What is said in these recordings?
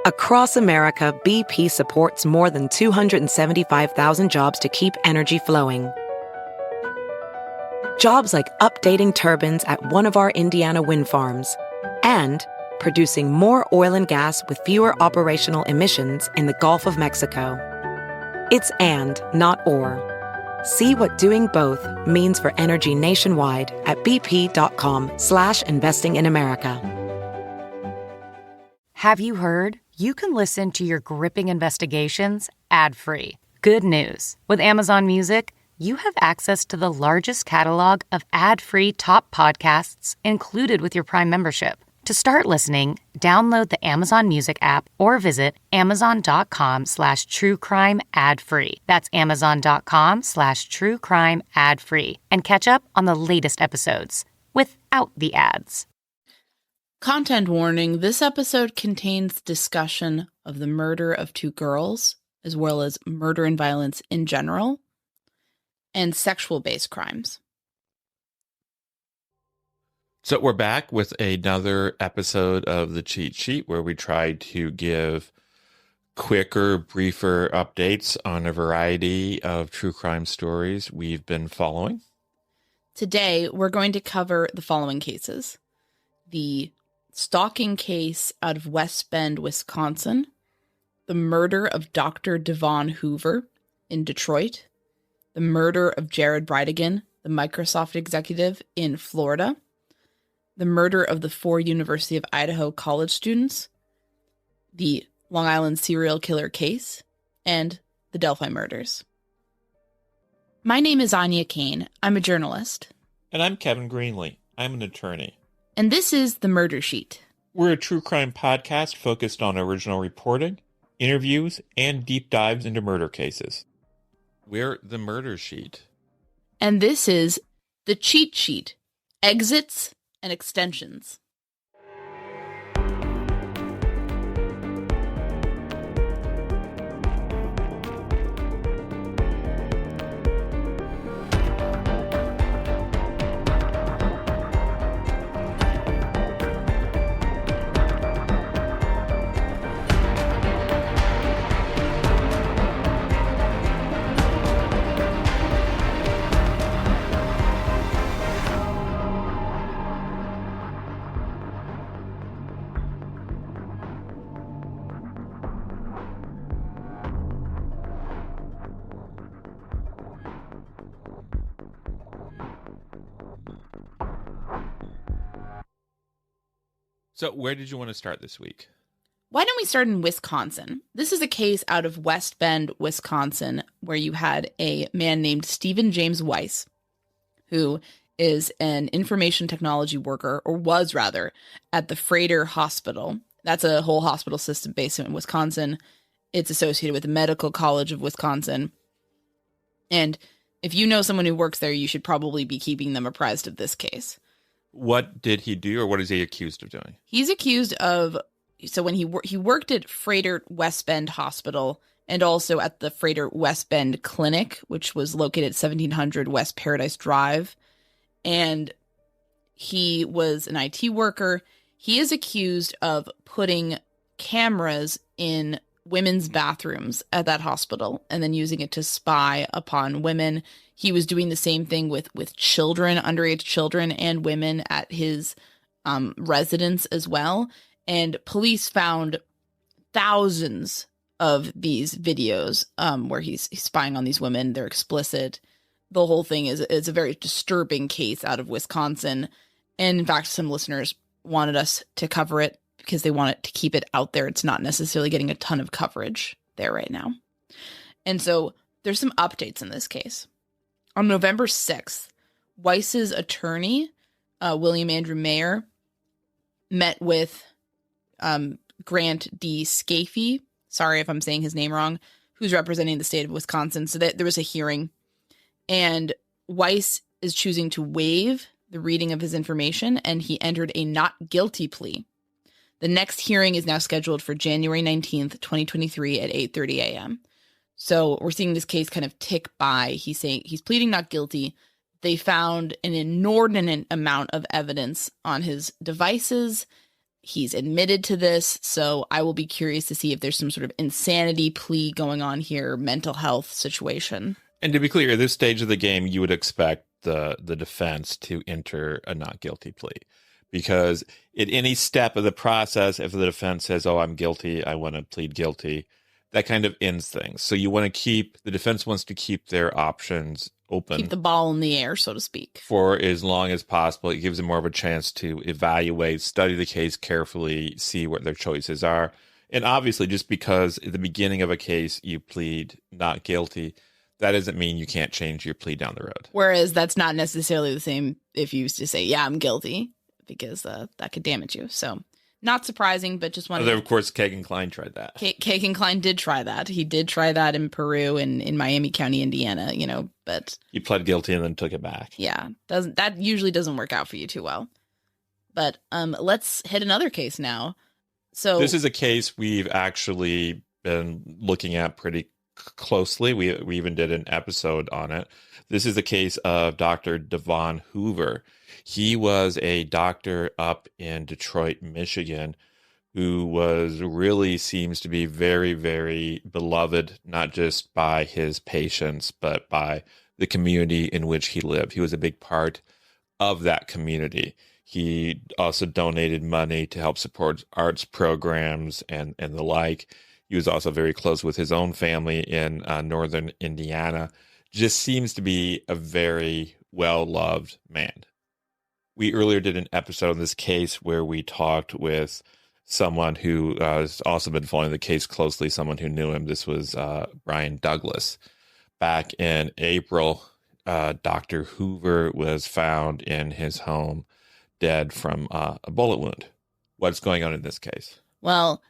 Across America, BP supports more than 275,000 jobs to keep energy flowing. Jobs like updating turbines at one of our Indiana wind farms and producing more oil and gas with fewer operational emissions in the Gulf of Mexico. It's and, not or. See what doing both means for energy nationwide at bp.com/investing in America. Have you heard? You can listen to your gripping investigations ad-free. Good news. With Amazon Music, you have access to the largest catalog of ad-free top podcasts included with your Prime membership. To start listening, download the Amazon Music app or visit amazon.com/truecrime ad-free. That's amazon.com/truecrime ad-free. And catch up on the latest episodes without the ads. Content warning, this episode contains discussion of the murder of 2 girls, as well as murder and violence in general, and sexual-based crimes. So we're back with another episode of The Cheat Sheet, where we try to give quicker, briefer updates on a variety of true crime stories we've been following. Today, we're going to cover the following cases. The stalking case out of West Bend, Wisconsin, the murder of Dr. Devon Hoover in Detroit, the murder of Jared Bridegan, the Microsoft executive in Florida, the murder of the 4 University of Idaho college students, the Long Island serial killer case, and the Delphi murders. My name is Anya Kane. I'm a journalist. And I'm Kevin Greenlee. I'm an attorney. And this is The Murder Sheet. We're a true crime podcast focused on original reporting, interviews, and deep dives into murder cases. We're The Murder Sheet. And this is The Cheat Sheet, exits and extensions. So where did you want to start this week? Why don't we start in Wisconsin? This is a case out of West Bend, Wisconsin, where you had a man named Steven James Weis, who is an information technology worker, or was rather, at the Freighter Hospital. That's a whole hospital system based in Wisconsin. It's associated with the Medical College of Wisconsin. And if you know someone who works there, you should probably be keeping them apprised of this case. What did he do, or what is he accused of doing? He's accused of, so when he worked at Freighter West Bend Hospital and also at the Freighter West Bend Clinic, which was located at 1700 West Paradise Drive. And he was an IT worker. He is accused of putting cameras in women's bathrooms at that hospital and then using it to spy upon women. He was doing the same thing with children, underage children and women at his residence as well. And police found thousands of these videos where he's spying on these women. They're explicit. The whole thing is a very disturbing case out of Wisconsin. And in fact, some listeners wanted us to cover it because they want it to keep it out there. It's not necessarily getting a ton of coverage there right now. And so there's some updates in this case. On November 6th, Weiss's attorney, William Andrew Mayer, met with Grant D. Scafie, sorry if I'm saying his name wrong, who's representing the state of Wisconsin. So there was a hearing, and Weis is choosing to waive the reading of his information, and he entered a not guilty plea. The next hearing is now scheduled for January 19th, 2023 at 8:30 a.m. So we're seeing this case kind of tick by. He's saying he's pleading not guilty. They found an inordinate amount of evidence on his devices. He's admitted to this, so I will be curious to see if there's some sort of insanity plea going on here, mental health situation. And to be clear, at this stage of the game, you would expect the defense to enter a not guilty plea, because at any step of the process, if the defense says, oh, I'm guilty, I want to plead guilty, that kind of ends things. So you want to the defense wants to keep their options open. Keep the ball in the air, so to speak. For as long as possible. It gives them more of a chance to evaluate, study the case carefully, see what their choices are. And obviously, just because at the beginning of a case you plead not guilty, that doesn't mean you can't change your plea down the road. Whereas that's not necessarily the same if you used to say, yeah, I'm guilty, because that could damage you. So not surprising, but just wanted Although, of course, Kagan Klein tried that. Kagan Klein did try that. He did try that in Peru and in Miami County, Indiana, but he pled guilty and then took it back. Yeah, that usually doesn't work out for you too well. But let's hit another case now. So this is a case we've actually been looking at pretty closely. We even did an episode on it. This is the case of Dr. Devon Hoover. He was a doctor up in Detroit, Michigan, who seems to be very, very beloved, not just by his patients, but by the community in which he lived. He was a big part of that community. He also donated money to help support arts programs and the like. He was also very close with his own family in northern Indiana. Just seems to be a very well-loved man. We earlier did an episode on this case where we talked with someone who has also been following the case closely, someone who knew him. This was Brian Douglas. Back in April, Dr. Hoover was found in his home dead from a bullet wound. What's going on in this case? Well,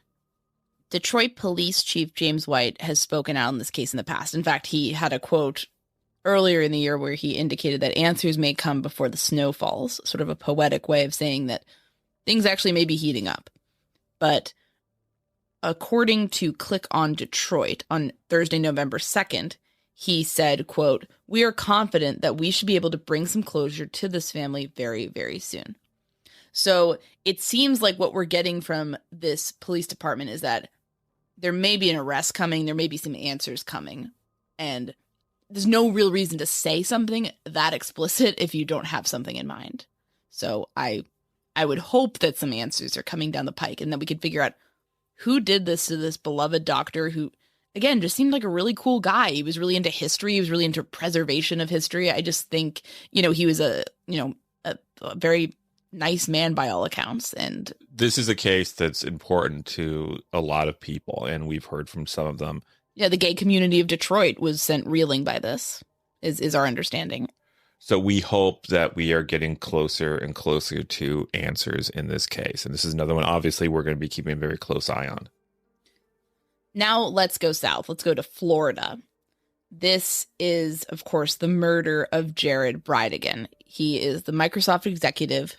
Detroit Police Chief James White has spoken out in this case in the past. In fact, he had a quote earlier in the year where he indicated that answers may come before the snow falls, sort of a poetic way of saying that things actually may be heating up. But according to ClickonDetroit on Thursday, November 2nd, he said, quote, "We are confident that we should be able to bring some closure to this family very, very soon." So it seems like what we're getting from this police department is that there may be an arrest coming, there may be some answers coming, and there's no real reason to say something that explicit if you don't have something in mind. So I would hope that some answers are coming down the pike and that we could figure out who did this to this beloved doctor who, again, just seemed like a really cool guy. He was really into history. He was really into preservation of history. I just think, he was a very nice man by all accounts. And this is a case that's important to a lot of people, and we've heard from some of them. Yeah, the gay community of Detroit was sent reeling by this, is our understanding. So we hope that we are getting closer and closer to answers in this case. And this is another one, obviously, we're going to be keeping a very close eye on. Now let's go south. Let's go to Florida. This is, of course, the murder of Jared Bridegan. He is the Microsoft executive.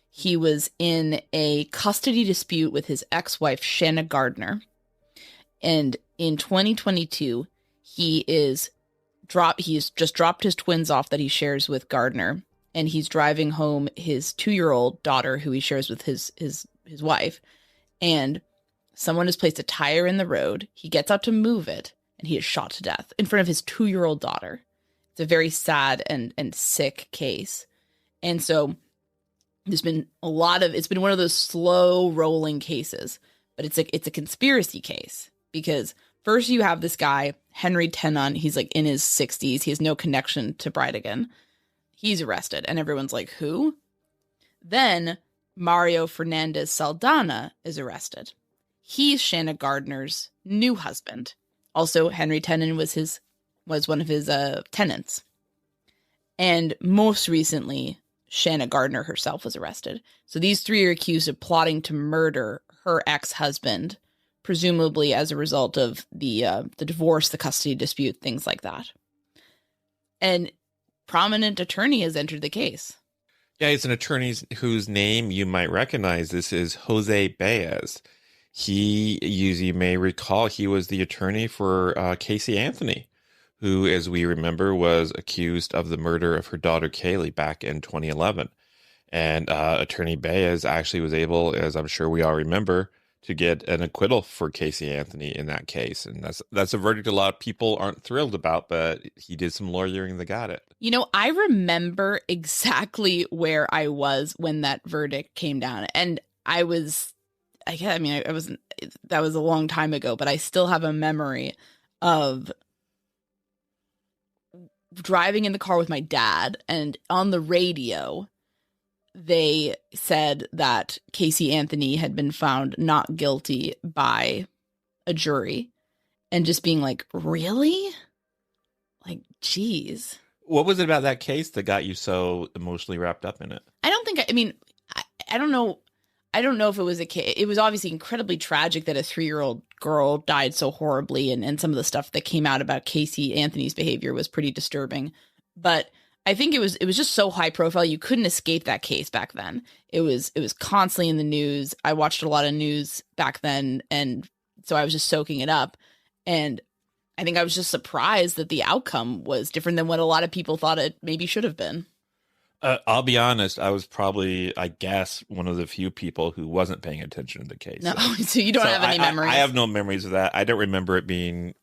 He was in a custody dispute with his ex-wife, Shanna Gardner. And in 2022, he's just dropped his twins off that he shares with Gardner, and he's driving home his 2-year-old daughter, who he shares with his wife. And someone has placed a tire in the road. He gets out to move it, and he is shot to death in front of his 2-year-old daughter. It's a very sad and sick case. And so it's been one of those slow rolling cases, but it's a conspiracy case. Because first you have this guy, Henry Tenon. He's like in his 60s. He has no connection to Bridegan. He's arrested. And everyone's like, who? Then Mario Fernandez Saldana is arrested. He's Shanna Gardner's new husband. Also, Henry Tenon was one of his tenants. And most recently, Shanna Gardner herself was arrested. So these three are accused of plotting to murder her ex-husband, presumably as a result of the divorce, the custody dispute, things like that. And prominent attorney has entered the case. Yeah, it's an attorney whose name you might recognize. This is Jose Baez. You may recall, he was the attorney for Casey Anthony, who, as we remember, was accused of the murder of her daughter Kaylee back in 2011. And Attorney Baez actually was able, as I'm sure we all remember, to get an acquittal for Casey Anthony in that case. And that's a verdict a lot of people aren't thrilled about, but he did some lawyering that got it. You know, I remember exactly where I was when that verdict came down. And I wasn't, that was a long time ago, but I still have a memory of driving in the car with my dad, and on the radio, they said that Casey Anthony had been found not guilty by a jury, and just being like, really? Like, geez. What was it about that case that got you so emotionally wrapped up in it? I don't know. I don't know if it was a case. It was obviously incredibly tragic that a 3-year-old girl died so horribly. And some of the stuff that came out about Casey Anthony's behavior was pretty disturbing. But I think it was just so high profile. You couldn't escape that case back then. It was constantly in the news. I watched a lot of news back then. And so I was just soaking it up. And I think I was just surprised that the outcome was different than what a lot of people thought it maybe should have been. I'll be honest, I was probably, I guess, one of the few people who wasn't paying attention to the case. No, so you don't have any memories? I have no memories of that. I don't remember it being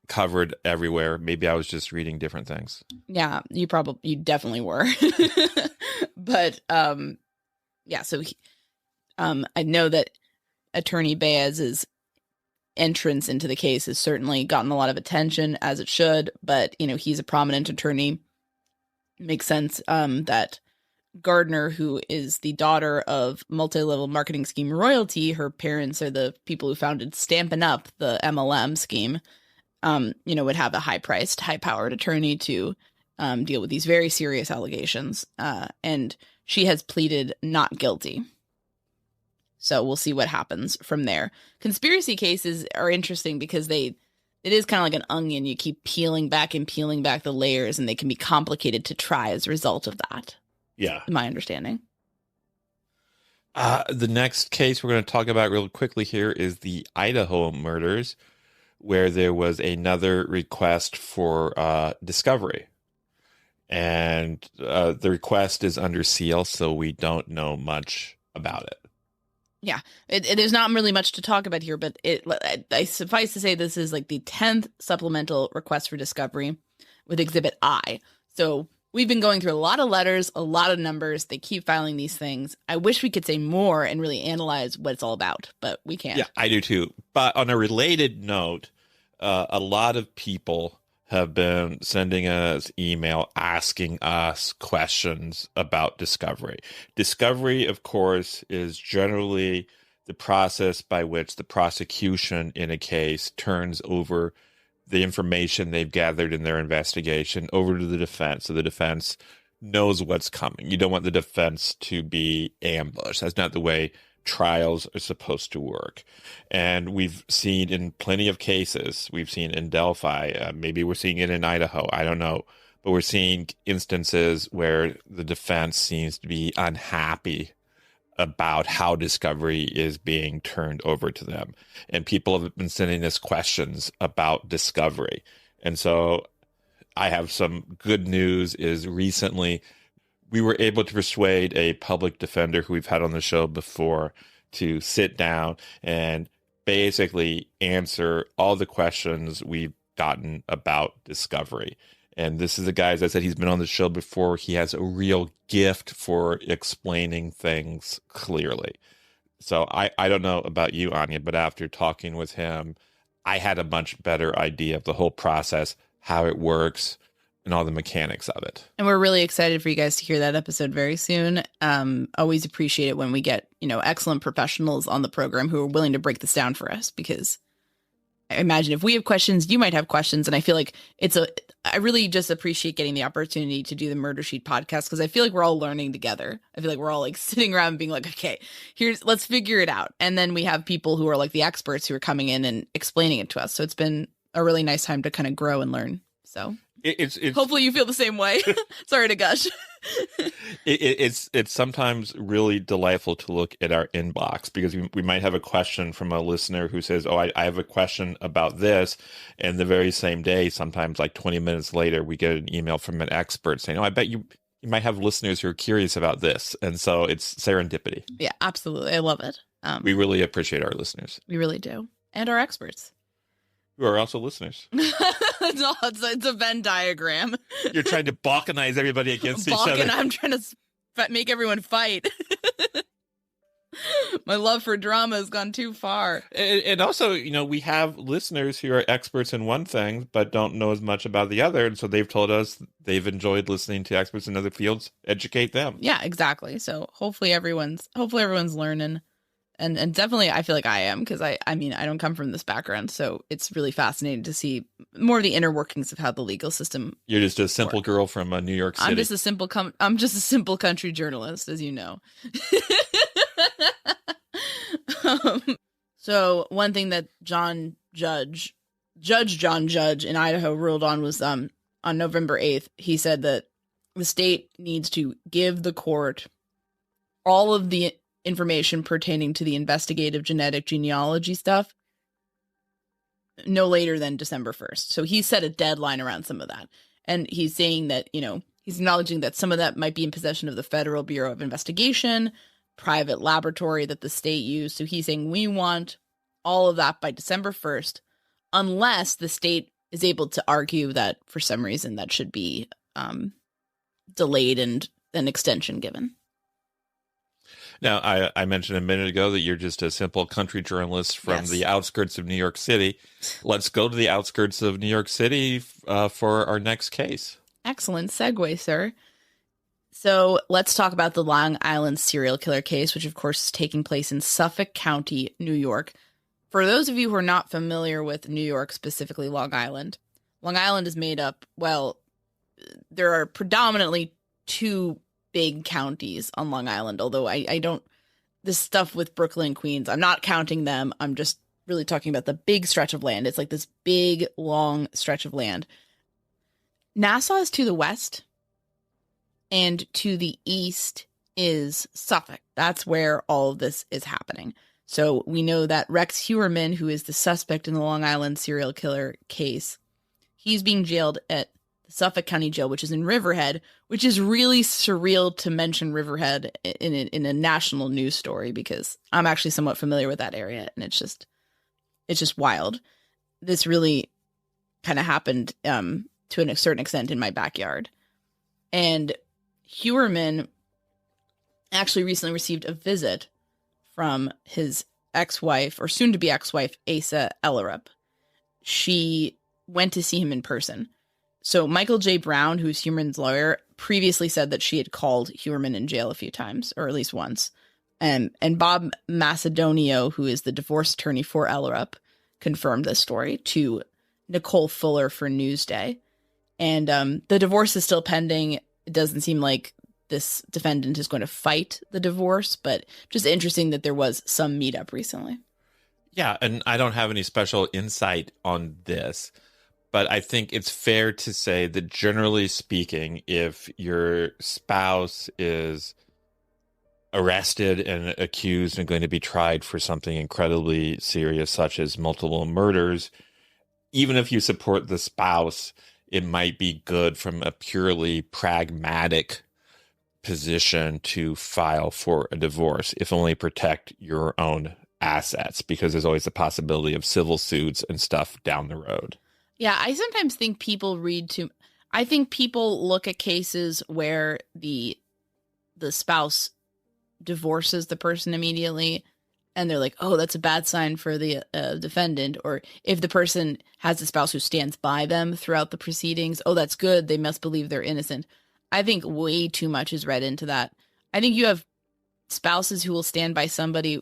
covered everywhere. Maybe I was just reading different things. Yeah, you definitely were. But, yeah, so I know that Attorney Baez's entrance into the case has certainly gotten a lot of attention, as it should, but, you know, he's a prominent attorney. Makes sense that Gardner, who is the daughter of multi-level marketing scheme royalty, her parents are the people who founded Stampin' Up, the MLM scheme, would have a high-priced, high-powered attorney to deal with these very serious allegations. And she has pleaded not guilty. So we'll see what happens from there. Conspiracy cases are interesting because it is kind of like an onion. You keep peeling back the layers, and they can be complicated to try as a result of that. Yeah. My understanding. The next case we're going to talk about real quickly here is the Idaho murders, where there was another request for discovery. And the request is under seal, so we don't know much about it. Yeah, there's not really much to talk about here, but I suffice to say this is like the 10th supplemental request for discovery with Exhibit I. So we've been going through a lot of letters, a lot of numbers. They keep filing these things. I wish we could say more and really analyze what it's all about, but we can't. Yeah, I do too. But on a related note, a lot of people have been sending us email asking us questions about discovery. Discovery, of course, is generally the process by which the prosecution in a case turns over the information they've gathered in their investigation over to the defense. So the defense knows what's coming. You don't want the defense to be ambushed. That's not the way trials are supposed to work. And we've seen in plenty of cases, we've seen in Delphi, maybe we're seeing it in Idaho, I don't know, but we're seeing instances where the defense seems to be unhappy about how discovery is being turned over to them. And people have been sending us questions about discovery. And so I have some good news is recently we were able to persuade a public defender who we've had on the show before to sit down and basically answer all the questions we've gotten about discovery. And this is a guy, as I said, he's been on the show before. He has a real gift for explaining things clearly. So I don't know about you, Anya, but after talking with him, I had a much better idea of the whole process, how it works, and all the mechanics of it. And we're really excited for you guys to hear that episode very soon. Always appreciate it when we get, excellent professionals on the program who are willing to break this down for us, because I imagine if we have questions, you might have questions. And I feel like I really just appreciate getting the opportunity to do the Murder Sheet podcast, because I feel like we're all learning together. I feel like we're all like sitting around and being like, okay, let's figure it out. And then we have people who are like the experts who are coming in and explaining it to us. So it's been a really nice time to kind of grow and learn. So it's hopefully you feel the same way. Sorry to gush. It's sometimes really delightful to look at our inbox, because we might have a question from a listener who says, oh, I have a question about this. And the very same day, sometimes like 20 minutes later, we get an email from an expert saying, oh, I bet you You might have listeners who are curious about this, and so it's serendipity. Yeah, absolutely. I love it. We really appreciate our listeners. We really do. And our experts. Who are also listeners. It's a Venn diagram. You're trying to balkanize everybody against each other. I'm trying to make everyone fight. My love for drama has gone too far. And also, we have listeners who are experts in one thing, but don't know as much about the other. And so they've told us they've enjoyed listening to experts in other fields. Educate them. Yeah, exactly. So hopefully everyone's learning. And definitely I feel like I am, because I don't come from this background. So it's really fascinating to see more of the inner workings of how the legal system. You're just a simple girl from New York City. I'm just a simple country journalist, as you know. So one thing that Judge John Judge in Idaho ruled on was on November 8th, he said that the state needs to give the court all of the information pertaining to the investigative genetic genealogy stuff no later than December 1st. So he set a deadline around some of that. And he's saying that, he's acknowledging that some of that might be in possession of the Federal Bureau of Investigation, private laboratory that the state used. So he's saying we want all of that by December 1st, unless the state is able to argue that for some reason that should be delayed and an extension given. Now, I mentioned a minute ago that you're just a simple country journalist from the outskirts of New York City. Let's go to the outskirts of New York City for our next case. Excellent segue, sir. So let's talk about the Long Island serial killer case, which of course is taking place in Suffolk County, New York. For those of you who are not familiar with New York, specifically Long Island is made up, there are predominantly two big counties on Long Island, although I don't, this stuff with Brooklyn, Queens, I'm not counting them. I'm just really talking about the big stretch of land. It's like this big, long stretch of land. Nassau is to the west, and to the east is Suffolk. That's where all of this is happening. So we know that Rex Heuermann, who is the suspect in the Long Island serial killer case, he's being jailed at the Suffolk County Jail, which is in Riverhead, which is really surreal to mention Riverhead in a national news story, because I'm actually somewhat familiar with that area, and it's just wild. This really kind of happened to a certain extent in my backyard. And Heuermann actually recently received a visit from his ex-wife, or soon-to-be ex-wife, Asa Ellerup. She went to see him in person. So Michael J. Brown, who's Heuermann's lawyer, previously said that she had called Heuermann in jail a few times, or at least once. And Bob Macedonio, who is the divorce attorney for Ellerup, confirmed this story to Nicole Fuller for Newsday. And the divorce is still pending. It doesn't seem like this defendant is going to fight the divorce, but just interesting that there was some meetup recently. Yeah, and I don't have any special insight on this, but I think it's fair to say that generally speaking, if your spouse is arrested and accused and going to be tried for something incredibly serious, such as multiple murders, even if you support the spouse, it might be good from a purely pragmatic position to file for a divorce, if only protect your own assets, because there's always the possibility of civil suits and stuff down the road. Yeah, I sometimes think people I think people look at cases where the spouse divorces the person immediately, and they're like, oh, that's a bad sign for the defendant. Or if the person has a spouse who stands by them throughout the proceedings, oh, that's good, they must believe they're innocent. I think way too much is read into that. I think you have spouses who will stand by somebody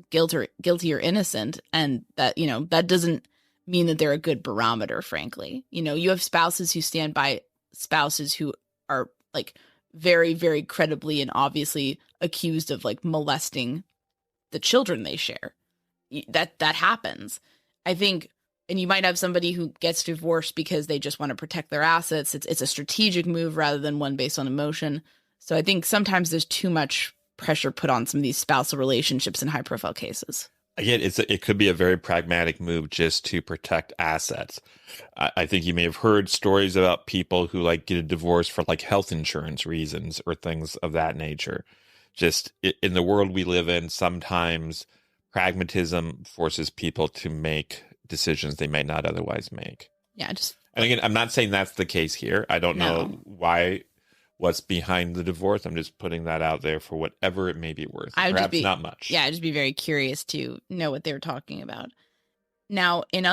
guilty or innocent, and that, that doesn't mean that they're a good barometer, frankly. You have spouses who stand by spouses who are like very, very credibly and obviously accused of like molesting the children they share. That happens. I think. And you might have somebody who gets divorced because they just want to protect their assets. It's a strategic move rather than one based on emotion. So I think sometimes there's too much pressure put on some of these spousal relationships in high-profile cases. Again, it could be a very pragmatic move just to protect assets. I think you may have heard stories about people who like get a divorce for like health insurance reasons or things of that nature. Just in the world we live in, sometimes pragmatism forces people to make decisions they might not otherwise make. Yeah, and again, I'm not saying that's the case here. I don't know what's behind the divorce. I'm just putting that out there for whatever it may be worth. Perhaps not much. Yeah, I'd just be very curious to know what they were talking about. Now, in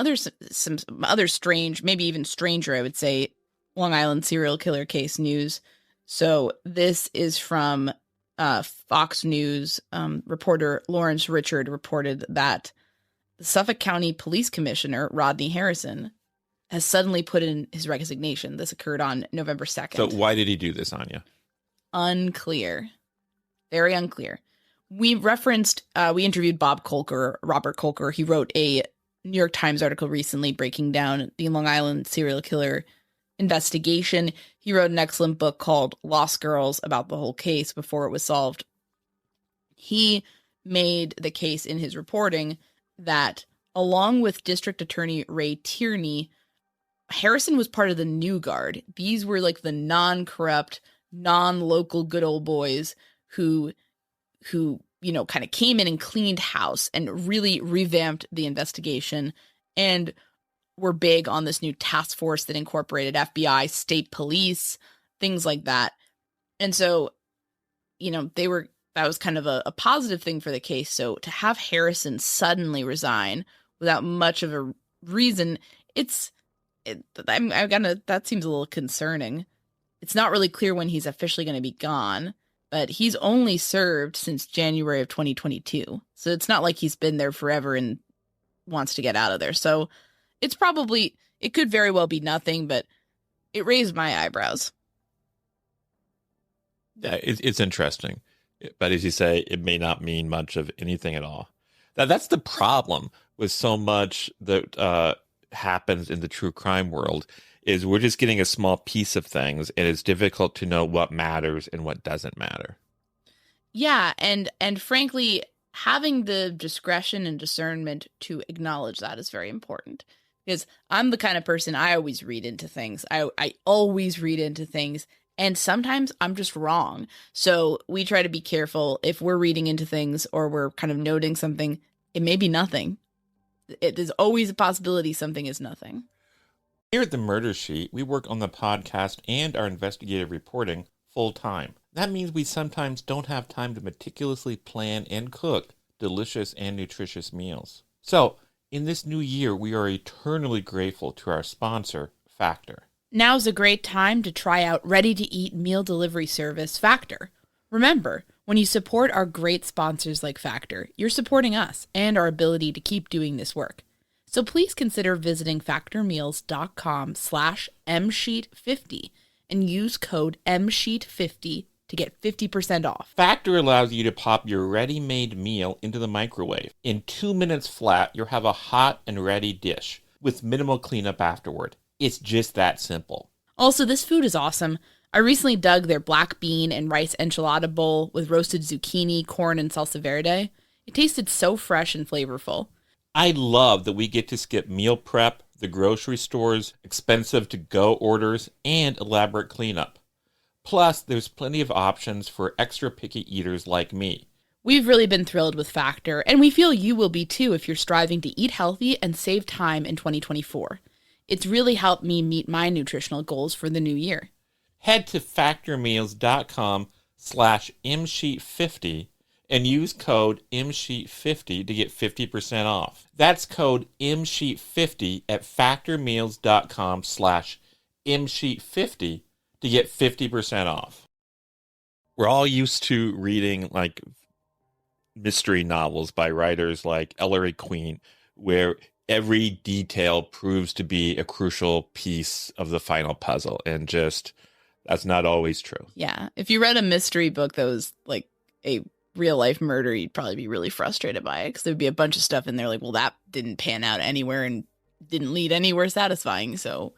some other strange, maybe even stranger, I would say, Long Island serial killer case news. So this is from Fox News. Reporter Lawrence Richard reported that the Suffolk County Police Commissioner, Rodney Harrison, has suddenly put in his resignation. This occurred on November 2nd. So why did he do this, Anya? Unclear. Very unclear. We interviewed Robert Kolker. He wrote a New York Times article recently breaking down the Long Island serial killer investigation. He wrote an excellent book called Lost Girls about the whole case before it was solved. He made the case in his reporting that along with District Attorney Ray Tierney, Harrison was part of the New Guard. These were like the non-corrupt, non-local good old boys who kind of came in and cleaned house and really revamped the investigation and were big on this new task force that incorporated FBI, state police, things like that. And so, that was kind of a positive thing for the case. So to have Harrison suddenly resign without much of a reason, that seems a little concerning. It's not really clear when he's officially going to be gone, but he's only served since January of 2022. So it's not like he's been there forever and wants to get out of there. So it could very well be nothing, but it raised my eyebrows. Yeah, it's interesting. But as you say, it may not mean much of anything at all. That's the problem with so much that happens in the true crime world, is we're just getting a small piece of things, and it's difficult to know what matters and what doesn't matter. Yeah, and frankly, having the discretion and discernment to acknowledge that is very important. Because I'm the kind of person, I always read into things. I always read into things, and sometimes I'm just wrong. So we try to be careful if we're reading into things or we're kind of noting something, it may be nothing. There's always a possibility something is nothing. Here at the Murder Sheet, we work on the podcast and our investigative reporting full time. That means we sometimes don't have time to meticulously plan and cook delicious and nutritious meals. So, in this new year, we are eternally grateful to our sponsor, Factor. Now's a great time to try out ready-to-eat meal delivery service, Factor. Remember, when you support our great sponsors like Factor, you're supporting us and our ability to keep doing this work. So please consider visiting factormeals.com/msheet50 and use code msheet50 to get 50% off. Factor allows you to pop your ready-made meal into the microwave. In 2 minutes flat, you'll have a hot and ready dish with minimal cleanup afterward. It's just that simple. Also, this food is awesome. I recently dug their black bean and rice enchilada bowl with roasted zucchini, corn, and salsa verde. It tasted so fresh and flavorful. I love that we get to skip meal prep, the grocery stores, expensive to-go orders, and elaborate cleanup. Plus, there's plenty of options for extra picky eaters like me. We've really been thrilled with Factor, and we feel you will be too if you're striving to eat healthy and save time in 2024. It's really helped me meet my nutritional goals for the new year. Head to factormeals.com/msheet50 and use code msheet50 to get 50% off. That's code msheet50 at factormeals.com/msheet50 to get 50% off. We're all used to reading like mystery novels by writers like Ellery Queen, where every detail proves to be a crucial piece of the final puzzle, and just that's not always true. Yeah. If you read a mystery book that was like a real life murder, you'd probably be really frustrated by it because there'd be a bunch of stuff in there like, well, that didn't pan out anywhere and didn't lead anywhere satisfying. So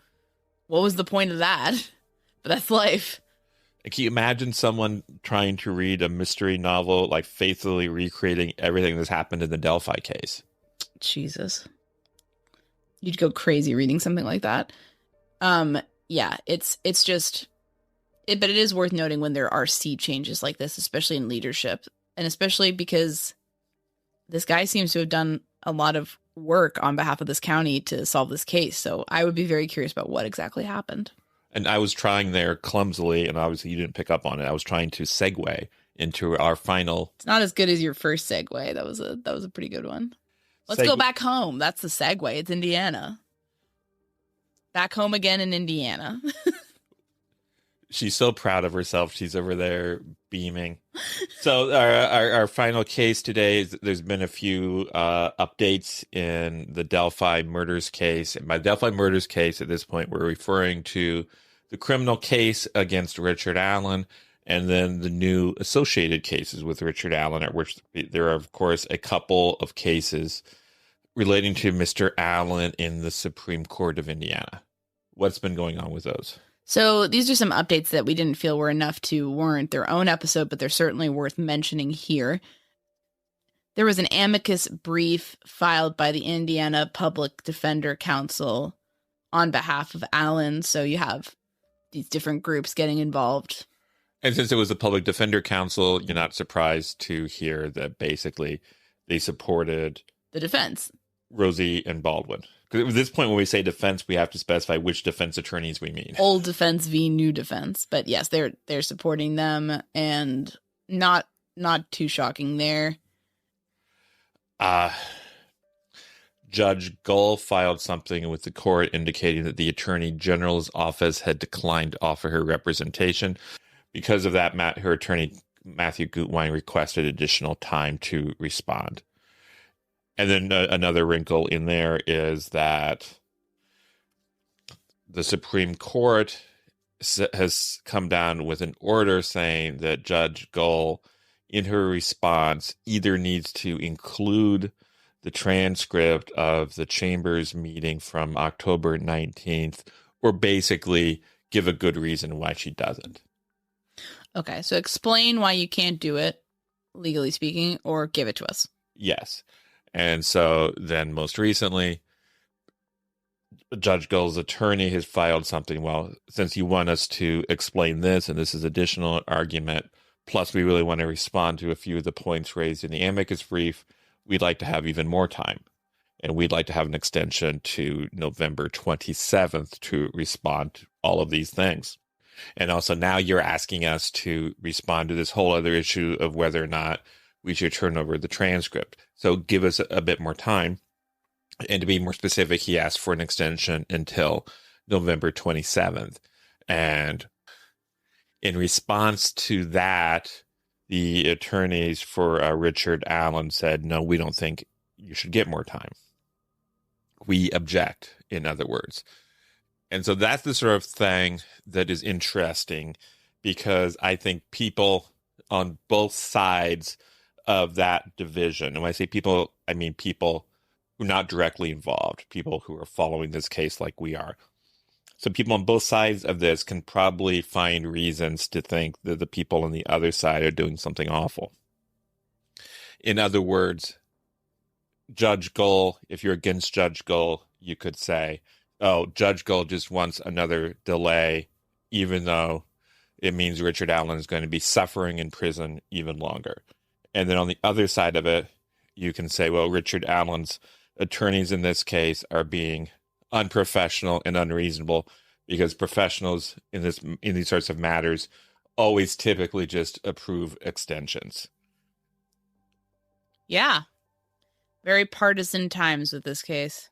what was the point of that? But that's life. Can you imagine someone trying to read a mystery novel, like faithfully recreating everything that's happened in the Delphi case? Jesus. You'd go crazy reading something like that. Yeah, it's just, but it is worth noting when there are sea changes like this, especially in leadership, and especially because this guy seems to have done a lot of work on behalf of this county to solve this case. So I would be very curious about what exactly happened. And I was trying there clumsily, and obviously you didn't pick up on it. I was trying to segue into our final. It's not as good as your first segue. That was a pretty good one. Let's go back home. That's the segue. It's Indiana. Back home again in Indiana. She's so proud of herself. She's over there beaming. So our final case today is there's been a few updates in the Delphi murders case. And by Delphi murders case, at this point, we're referring to the criminal case against Richard Allen and then the new associated cases with Richard Allen, at which there are, of course, a couple of cases relating to Mr. Allen in the Supreme Court of Indiana. What's been going on with those? So these are some updates that we didn't feel were enough to warrant their own episode, but they're certainly worth mentioning here. There was an amicus brief filed by the Indiana Public Defender Council on behalf of Allen. So you have these different groups getting involved. And since it was the Public Defender Council, you're not surprised to hear that basically they supported the defense, Rosie and Baldwin. Because at this point, when we say defense, we have to specify which defense attorneys we mean. Old defense v. new defense. But yes, they're supporting them, and not too shocking there. Judge Gull filed something with the court indicating that the Attorney General's office had declined to offer her representation. Because of that, her attorney, Matthew Gutwein, requested additional time to respond. And then another wrinkle in there is that the Supreme Court has come down with an order saying that Judge Gull, in her response, either needs to include the transcript of the Chambers meeting from October 19th, or basically give a good reason why she doesn't. Okay, so explain why you can't do it, legally speaking, or give it to us. Yes. And so then most recently, Judge Gull's attorney has filed something. Well, since you want us to explain this, and this is additional argument, plus we really want to respond to a few of the points raised in the amicus brief, we'd like to have even more time. And we'd like to have an extension to November 27th to respond to all of these things. And also now you're asking us to respond to this whole other issue of whether or not we should turn over the transcript. So give us a bit more time. And to be more specific, he asked for an extension until November 27th. And in response to that, the attorneys for Richard Allen said, no, we don't think you should get more time. We object, in other words. And so that's the sort of thing that is interesting, because I think people on both sides of that division, and when I say people, I mean people who are not directly involved, people who are following this case like we are. So people on both sides of this can probably find reasons to think that the people on the other side are doing something awful. In other words, Judge Gull, if you're against Judge Gull, you could say, oh, Judge Gull just wants another delay, even though it means Richard Allen is going to be suffering in prison even longer. And then on the other side of it, you can say, well, Richard Allen's attorneys in this case are being unprofessional and unreasonable, because professionals in these sorts of matters always typically just approve extensions. Yeah. Very partisan times with this case.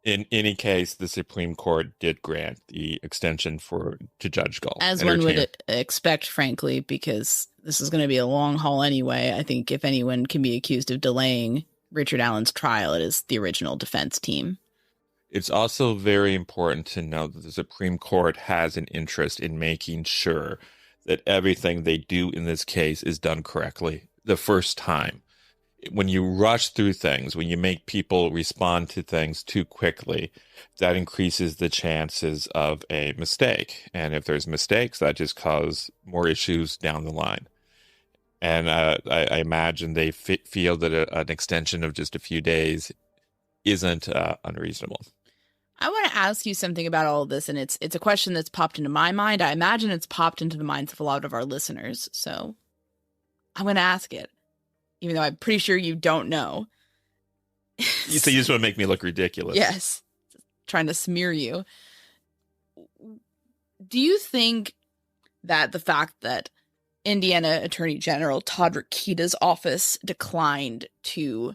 In any case, the Supreme Court did grant the extension to Judge Gull. As one would expect, frankly, because this is going to be a long haul anyway. I think if anyone can be accused of delaying Richard Allen's trial, it is the original defense team. It's also very important to know that the Supreme Court has an interest in making sure that everything they do in this case is done correctly the first time. when you rush through things, when you make people respond to things too quickly, that increases the chances of a mistake. And if there's mistakes, that just cause more issues down the line. And I imagine they feel that an extension of just a few days isn't unreasonable. I want to ask you something about all of this, and it's a question that's popped into my mind. I imagine it's popped into the minds of a lot of our listeners, so I'm going to ask it, even though I'm pretty sure you don't know. So you just want to make me look ridiculous. Yes. Trying to smear you. Do you think that the fact that Indiana Attorney General Todd Rokita's office declined to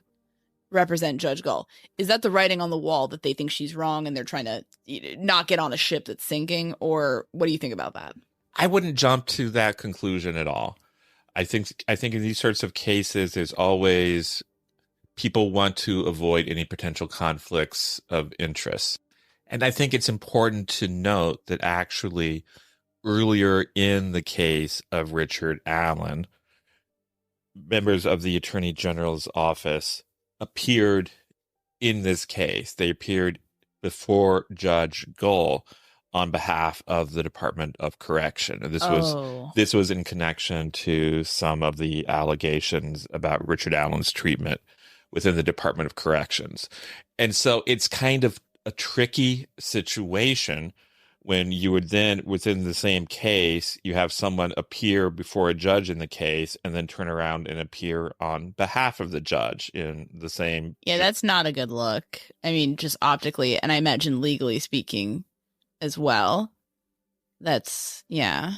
represent Judge Gull, is that the writing on the wall that they think she's wrong and they're trying to not get on a ship that's sinking? Or what do you think about that? I wouldn't jump to that conclusion at all. I think in these sorts of cases, there's always people want to avoid any potential conflicts of interest. And I think it's important to note that actually earlier in the case of Richard Allen, members of the Attorney General's office appeared in this case. They appeared before Judge Gull on behalf of the Department of Correction. And this was in connection to some of the allegations about Richard Allen's treatment within the Department of Corrections. And so it's kind of a tricky situation when you would then, within the same case, you have someone appear before a judge in the case and then turn around and appear on behalf of the judge in the same. Yeah, that's not a good look. I mean, just optically, and I imagine legally speaking as well. That's, yeah.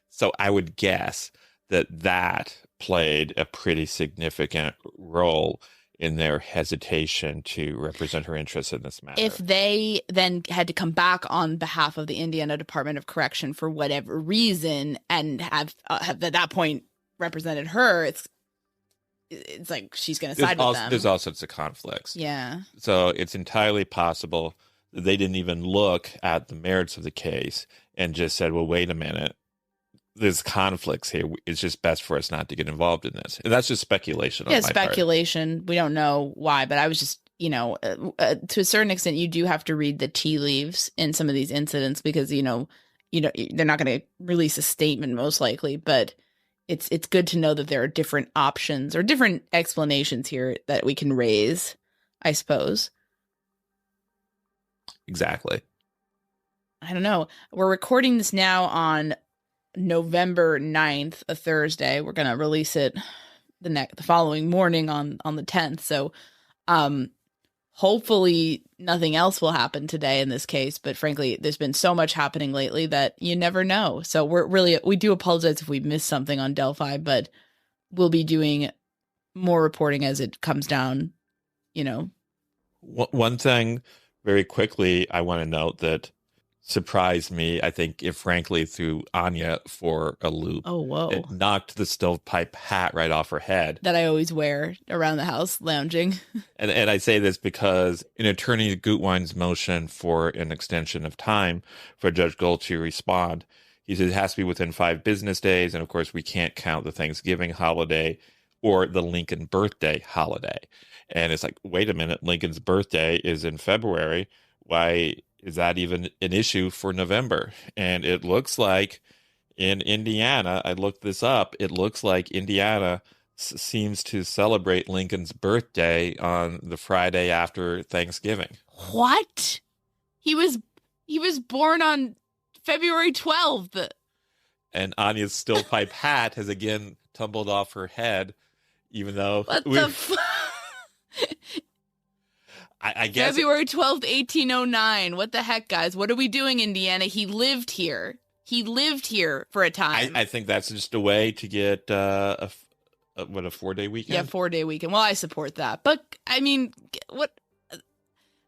So I would guess that played a pretty significant role in their hesitation to represent her interests in this matter. If they then had to come back on behalf of the Indiana Department of Correction for whatever reason and have at that point represented her, it's like she's going to side with them. There's all sorts of conflicts. Yeah. So it's entirely possible that they didn't even look at the merits of the case and just said, well, wait a minute. There's conflicts here. It's just best for us not to get involved in this. And that's just speculation. Yeah, speculation. We don't know why, but I was just, to a certain extent, you do have to read the tea leaves in some of these incidents because, they're not going to release a statement most likely, but it's good to know that there are different options or different explanations here that we can raise, I suppose. Exactly. I don't know. We're recording this now on November 9th, a Thursday. We're going to release it the following morning on the 10th. So hopefully nothing else will happen today in this case. But frankly, there's been so much happening lately that you never know. So we do apologize if we missed something on Delphi, but we'll be doing more reporting as it comes down, One thing very quickly, I want to note that surprised me, I think, frankly, threw Anya for a loop. Oh, whoa. It knocked the stovepipe hat right off her head. That I always wear around the house lounging. And I say this because in Attorney Gutwein's motion for an extension of time for Judge Gull to respond, he says it has to be within 5 business days. And of course, we can't count the Thanksgiving holiday or the Lincoln birthday holiday. And it's like, wait a minute, Lincoln's birthday is in February. Why is that even an issue for November? And it looks like in Indiana, I looked this up, it looks like Indiana seems to celebrate Lincoln's birthday on the Friday after Thanksgiving. What? He was born on February 12th. And Anya's stillpipe hat has again tumbled off her head, even though... What the fuck? I guess February 12th, 1809. What the heck, guys? What are we doing, Indiana? He lived here. He lived here for a time. I think that's just a way to get a 4-day weekend? Yeah, 4-day weekend. Well, I support that. But, I mean,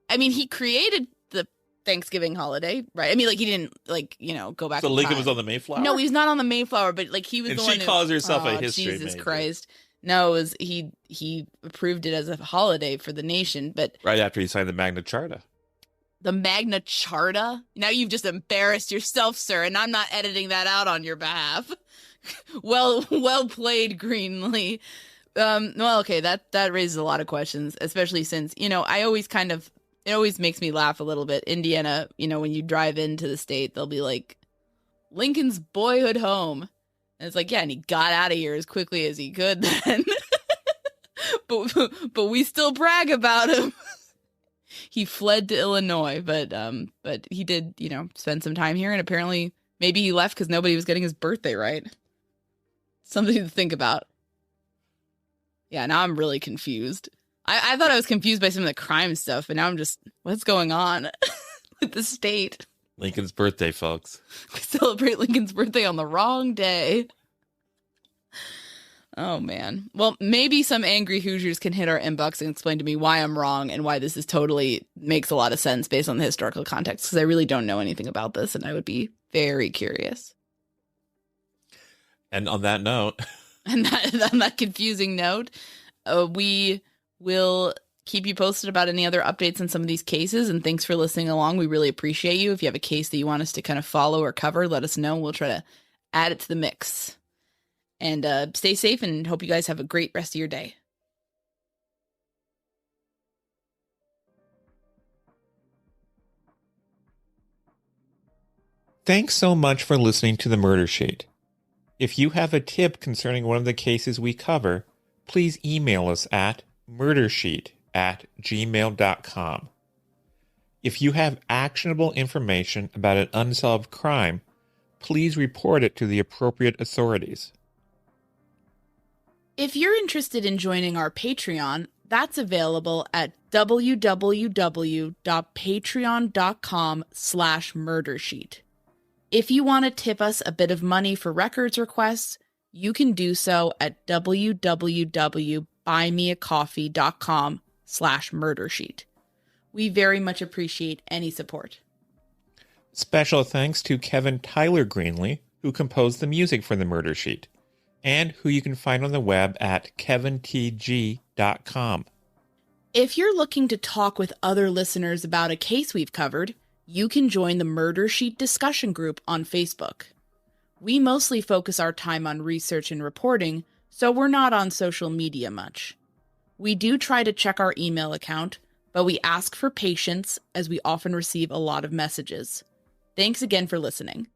he created the Thanksgiving holiday, right? I mean, he didn't, go back. So Lincoln was on the Mayflower? No, he's not on the Mayflower, but, he was and the one she calls herself a history Jesus major. Christ. No, it was he approved it as a holiday for the nation, but right after he signed the Magna Charta. The Magna Charta? Now you've just embarrassed yourself, sir, and I'm not editing that out on your behalf. Well played, Greenlee. Well, okay, that raises a lot of questions, especially since, it always makes me laugh a little bit. Indiana, when you drive into the state, they'll be like, Lincoln's boyhood home. And it's like, yeah, and he got out of here as quickly as he could then. but we still brag about him. He fled to Illinois, but he did, spend some time here, and apparently maybe he left because nobody was getting his birthday right. Something to think about. Yeah, now I'm really confused. I thought I was confused by some of the crime stuff, but now I'm just, what's going on with the state? Lincoln's birthday, folks. We celebrate Lincoln's birthday on the wrong day. Oh, man. Well, maybe some angry Hoosiers can hit our inbox and explain to me why I'm wrong and why this is totally makes a lot of sense based on the historical context, because I really don't know anything about this, and I would be very curious. And on that note... And on that confusing note, we will keep you posted about any other updates on some of these cases. And thanks for listening along. We really appreciate you. If you have a case that you want us to kind of follow or cover, let us know. We'll try to add it to the mix. And stay safe, and hope you guys have a great rest of your day. Thanks so much for listening to the Murder Sheet. If you have a tip concerning one of the cases we cover, please email us at murdersheet@gmail.com. If you have actionable information about an unsolved crime, please report it to the appropriate authorities. If you're interested in joining our Patreon, that's available at www.patreon.com/murdersheet. If you want to tip us a bit of money for records requests, you can do so at www.buymeacoffee.com/murdersheet. We very much appreciate any support. Special thanks to Kevin Tyler Greenlee, who composed the music for the Murder Sheet, and who you can find on the web at kevintg.com. If you're looking to talk with other listeners about a case we've covered, you can join the Murder Sheet discussion group on Facebook. We mostly focus our time on research and reporting, so we're not on social media much. We do try to check our email account, but we ask for patience as we often receive a lot of messages. Thanks again for listening.